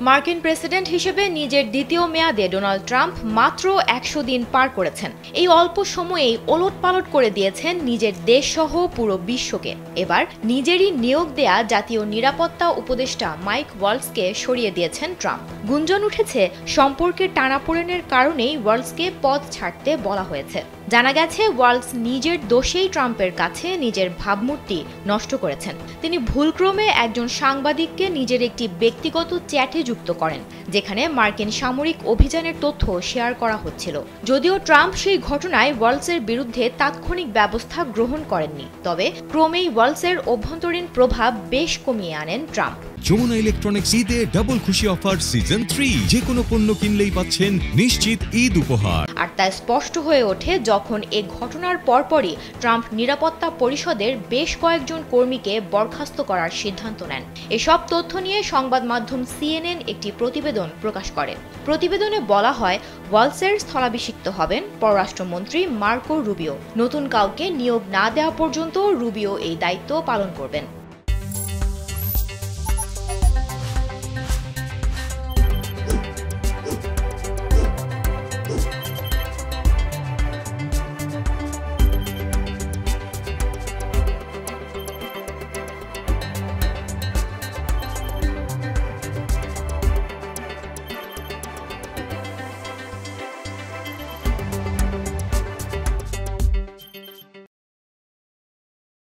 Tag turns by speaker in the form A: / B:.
A: মার্কিন প্রেসিডেন্ট হিসেবে নিজের দ্বিতীয় মেয়াদে ডোনাল্ড ট্রাম্প মাত্র ১০০ দিন পার করেছেন। এই অল্প সময়েই ওলটপালট করে দিয়েছেন নিজের দেশসহ পুরো বিশ্বকে। এবার নিজেরই নিয়োগ দেয়া জাতীয় নিরাপত্তা উপদেষ্টা মাইক ওয়ালসকে সরিয়ে দিয়েছেন ট্রাম্প। গুঞ্জন উঠেছে সম্পর্কের টানাপোড়েনের কারণেই ওয়ালসকে পদ ছাড়তে বলা হয়েছে। জানা গেছে ওয়ালস নিজের দোষেই ট্রাম্পের কাছে নিজের ভাবমূর্তি নষ্ট করেছেন। তিনি ভুলক্রমে একজন সাংবাদিককে নিজের একটি ব্যক্তিগত চ্যাটে যুক্ত করেন, যেখানে মার্কিন সামরিক অভিযানের তথ্য শেয়ার করা হচ্ছিল। যদিও ট্রাম্প সেই ঘটনায় ওয়ালসের বিরুদ্ধে তাৎক্ষণিক ব্যবস্থা গ্রহণ করেননি, তবে ক্রমেই ওয়ালসের অভ্যন্তরীণ প্রভাব বেশ কমিয়ে আনেন ট্রাম্প।
B: যমুনা ইলেকট্রনিক্স ঈদে ডাবল খুশি অফার সিজন 3, যে কোনো পণ্য কিনলেই পাচ্ছেন নিশ্চিত ঈদ উপহার।
A: আর তা স্পষ্ট হয়ে ওঠে যখন এ ঘটনার পরপরই ট্রাম্প নিরাপত্তা পরিষদের বেশ কয়েকজন কর্মীকে বরখাস্ত করার সিদ্ধান্ত নেন। এসব তথ্য নিয়ে সংবাদ মাধ্যম CNN একটি প্রতিবেদন প্রকাশ করে। প্রতিবেদনে বলা হয়, ওয়ালসের স্থলাভিষিক্ত হবেন পররাষ্ট্রমন্ত্রী মার্কো রুবিও। নতুন কাউকে নিয়োগ না দেওয়া পর্যন্ত রুবিও এই দায়িত্ব পালন করবেন।